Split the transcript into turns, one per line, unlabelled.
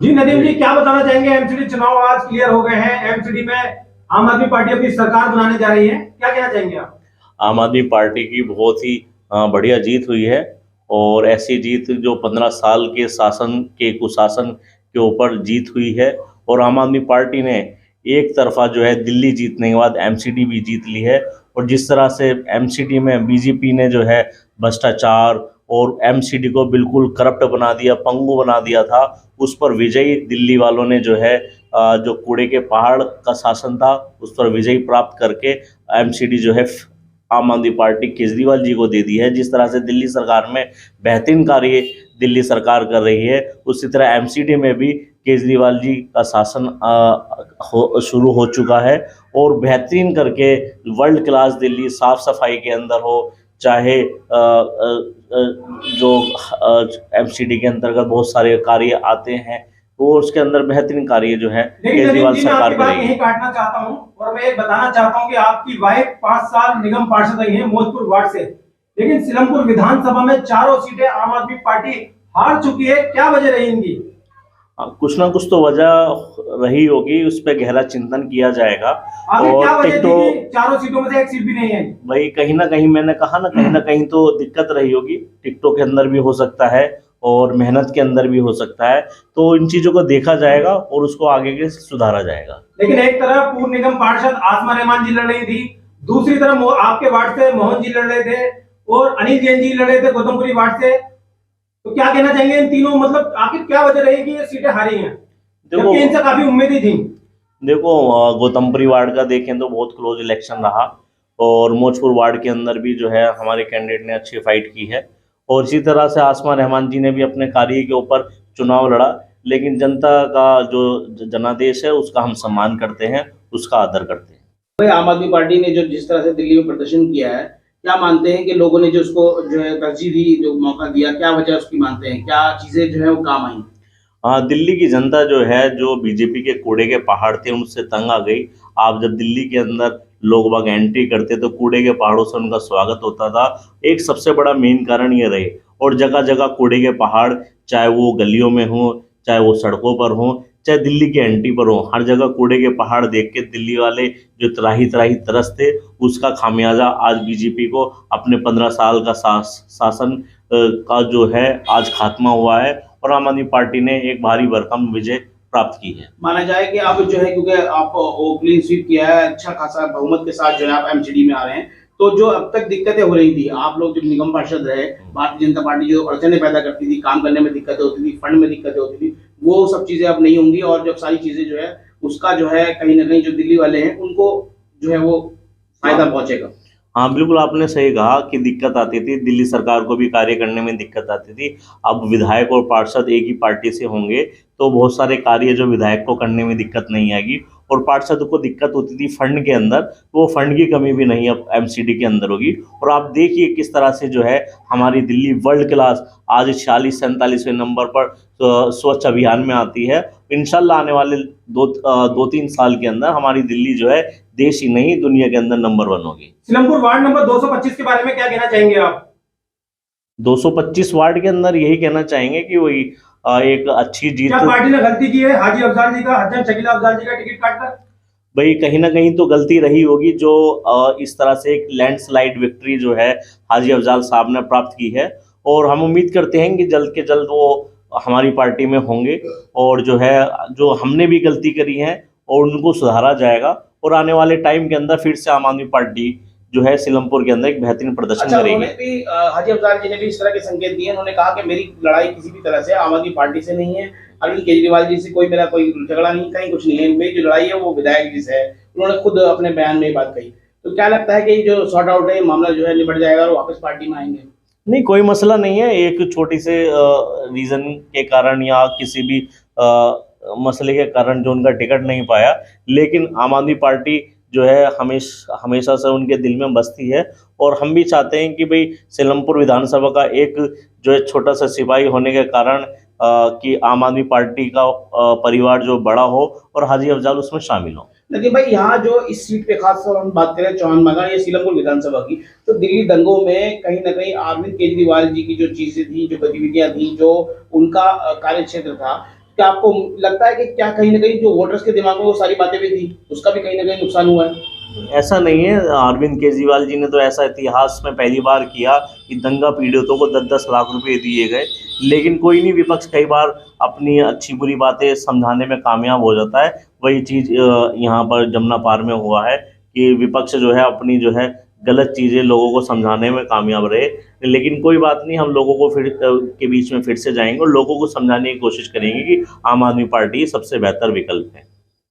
जी नदीम जी, क्या बताना चाहेंगे? एमसीडी चुनाव आज क्लियर हो गए हैं। एमसीडी में आम आदमी पार्टी अपनी सरकार बनाने जा रही है, क्या कहना चाहेंगे आप?
आम आदमी पार्टी की बहुत ही बढ़िया जीत हुई है। और ऐसी जीत जो 15 साल के शासन के कुशासन के ऊपर जीत हुई है। और आम आदमी पार्टी ने एक तरफा जो है दिल्ली जीतने के बाद एमसीडी भी जीत ली है। और जिस तरह से एमसीडी में बीजेपी ने जो है भ्रष्टाचार और एमसीडी को बिल्कुल करप्ट बना दिया, पंगु बना दिया था, उस पर विजयी दिल्ली वालों ने जो है जो कूड़े के पहाड़ का शासन था उस पर विजयी प्राप्त करके एमसीडी जो है आम आदमी पार्टी केजरीवाल जी को दे दी है। जिस तरह से दिल्ली सरकार में बेहतरीन कार्य दिल्ली सरकार कर रही है, उसी तरह एमसीडी में भी केजरीवाल जी का शासन शुरू हो चुका है। और बेहतरीन करके वर्ल्ड क्लास दिल्ली साफ सफाई के अंदर हो, चाहे जो एमसीडी के अंतर्गत बहुत सारे कार्य आते हैं, तो उसके अंदर बेहतरीन कार्य जो है
लेकिन नदीम
केजरीवाल
जी, मैं
सरकार
आपकी बात
करेगी।
यहीं काटना चाहता हूं और मैं ये बताना चाहता हूं कि आपकी वाइफ 5 साल निगम पार्षद रही है मौजपुर वार्ड से, लेकिन सिलमपुर विधानसभा में चारों सीटें आम आदमी पार्टी हार चुकी है। क्या वजह रही इनकी?
कुछ ना कुछ तो वजह रही होगी, उस पर गहरा चिंतन किया जाएगा।
आखिर क्या
और
वजह थी कि चारों सीटों में से एक सीट भी नहीं है?
भाई कहीं ना कहीं मैंने कहा ना कहीं तो दिक्कत रही होगी। टिकटों के अंदर भी हो सकता है और मेहनत के अंदर भी हो सकता है, तो इन चीजों को देखा जाएगा और उसको आगे के सुधारा जाएगा।
लेकिन एक तरफ पूर्व निगम पार्षद आसमा रहमान जी लड़ रही थी, दूसरी तरफ आपके वार्ड से मोहन जी लड़ रहे थे और अनिल जैन जी लड़ रहे थे गौतमपुरी वार्ड से। तो क्या कहना चाहेंगे इन तीनों, मतलब आखिर क्या वजह रही कि ये सीटें हारी हैं, जबकि इनसे काफी उम्मीदें थी?
देखो, गौतमपुरी वार्ड का देखें तो बहुत क्लोज इलेक्शन रहा। और मौजपुर वार्ड के अंदर भी जो है हमारे कैंडिडेट ने अच्छी फाइट की है। और इसी तरह से आसमा रहमान जी ने भी अपने कार्य के ऊपर चुनाव लड़ा। लेकिन जनता का जो जनादेश है उसका हम सम्मान करते हैं, उसका आदर करते हैं।
भाई आम आदमी पार्टी ने जो जिस तरह से दिल्ली में प्रदर्शन किया है, क्या मानते हैं कि लोगों ने जो उसको जो है तरजीह दी, जो मौका दिया, क्या वजह उसकी मानते हैं, क्या चीजें जो है वो काम आई?
हाँ, दिल्ली की जनता जो है, जो बीजेपी के कूड़े के पहाड़ थे उनसे तंग आ गई। आप जब दिल्ली के अंदर लोग बाग एंट्री करते तो कूड़े के पहाड़ों से उनका स्वागत होता था। एक सबसे बड़ा मेन कारण ये रहे। और जगह जगह कूड़े के पहाड़, चाहे वो गलियों में हो, चाहे वो सड़कों पर हो, चाहे दिल्ली के एंट्री पर हो, हर जगह कूड़े के पहाड़ देख के दिल्ली वाले जो त्राही त्राही तरसते, उसका खामियाजा आज बीजेपी को अपने 15 साल का शासन का जो है आज खात्मा हुआ है। और आम आदमी पार्टी ने एक भारी भरकम विजय प्राप्त की है।
माना जाए कि आप जो है, क्योंकि आप वो क्लीन स्वीप किया है, अच्छा खासा बहुमत के साथ जो है आप एमसीडी में आ रहे हैं, तो जो अब तक दिक्कतें हो रही थी, आप लोग जब निगम पार्षद रहे, भारतीय जनता पार्टी जो अड़चने पैदा करती थी, काम करने में दिक्कतें होती थी, फंड में दिक्कतें होती थी, वो सब चीजें अब नहीं होंगी। और जब सारी चीजें जो है उसका जो है कहीं ना कहीं जो दिल्ली वाले हैं उनको जो है वो फायदा पहुंचेगा।
हाँ, बिल्कुल आपने सही कहा कि दिक्कत आती थी, दिल्ली सरकार को भी कार्य करने में दिक्कत आती थी। अब विधायक और पार्षद एक ही पार्टी से होंगे तो बहुत सारे कार्य जो विधायक को करने में दिक्कत नहीं आएगी। और पार्षद को दिक्कत होती थी फंड के अंदर, तो वो फंड की कमी भी नहीं अब एमसीडी के अंदर होगी। और आप देखिए किस तरह से जो है हमारी दिल्ली वर्ल्ड क्लास आज 46-47वें नंबर पर स्वच्छ अभियान में आती है। इंशाल्लाह आने वाले 2-3 साल के अंदर हमारी दिल्ली जो है देश ही नहीं दुनिया के अंदर नंबर 1 होगी।
सिलमपुर वार्ड नंबर 225 के बारे में क्या कहना चाहेंगे आप?
225 वार्ड के अंदर यही कहना चाहेंगे कि वही एक अच्छी जीत।
क्या पार्टी ने गलती की है हाजी अफजाल जी का, हसन शकीला अफजाल जी का टिकट काटकर?
भाई कहीं ना कहीं तो गलती रही होगी, जो इस तरह से एक लैंडस्लाइड विक्ट्री जो है हाजी अफजाल साहब ने प्राप्त की है। और हम उम्मीद करते हैं कि जल्द के जल्द वो हमारी पार्टी में होंगे। और जो है जो हमने भी गलती करी है और उनको सुधारा जाएगा। और आने वाले टाइम के अंदर फिर से आम आदमी पार्टी जो है सिलमपुर के अंदर एक बेहतरीन प्रदर्शन करेगी।
उन्होंने भी हाजी अफजाल जी ने भी इस तरह के संकेत दिए। उन्होंने कहा कि मेरी लड़ाई किसी भी तरह से आम आदमी पार्टी से नहीं है, अरविंद केजरीवाल जी से मेरा कोई झगड़ा नहीं, कहीं कुछ नहीं है, मेरी जो लड़ाई है वो विधायक जी से है। उन्होंने खुद अपने बयान में ये बात कही। तो क्या लगता है कि जो सॉर्ट आउट है मामला जो है निपट जाएगा और वापस पार्टी में आएंगे?
नहीं, कोई मसला नहीं है। एक छोटी से रीज़न के कारण या किसी भी मसले के कारण जो उनका टिकट नहीं पाया, लेकिन आम आदमी पार्टी जो है हमेशा से उनके दिल में बसती है। और हम भी चाहते हैं कि भाई सिलमपुर विधानसभा का एक जो है छोटा सा सिपाही होने के कारण कि आम आदमी पार्टी का परिवार जो बड़ा हो और हाजी अफजाल उसमें शामिल हो।
लेकिन भाई यहाँ जो इस सीट पे खास तौर हम बात करें चौहान बागा या सीलमपुर विधानसभा की, तो दिल्ली दंगों में कहीं ना कहीं अरविंद केजरीवाल जी की जो चीजें थी, जो गतिविधियां थी, जो उनका कार्य क्षेत्र था, क्या आपको लगता है कि क्या कहीं ना कहीं जो वोटर्स के दिमाग में वो सारी बातें भी थी, उसका भी कहीं ना कहीं नुकसान हुआ है?
ऐसा नहीं है। अरविंद केजरीवाल जी ने तो ऐसा इतिहास में पहली बार किया कि दंगा पीड़ितों को 10-10 लाख रुपए दिए गए, लेकिन कोई नहीं, विपक्ष कई बार अपनी अच्छी बुरी बातें समझाने में कामयाब हो जाता है। वही चीज़ यहाँ पर जमुना पार में हुआ है कि विपक्ष जो है अपनी जो है गलत चीज़ें लोगों को समझाने में कामयाब रहे। लेकिन कोई बात नहीं, हम लोगों को फिर के बीच में फिर से जाएंगे और लोगों को समझाने की कोशिश करेंगे कि आम आदमी पार्टी सबसे बेहतर विकल्प है।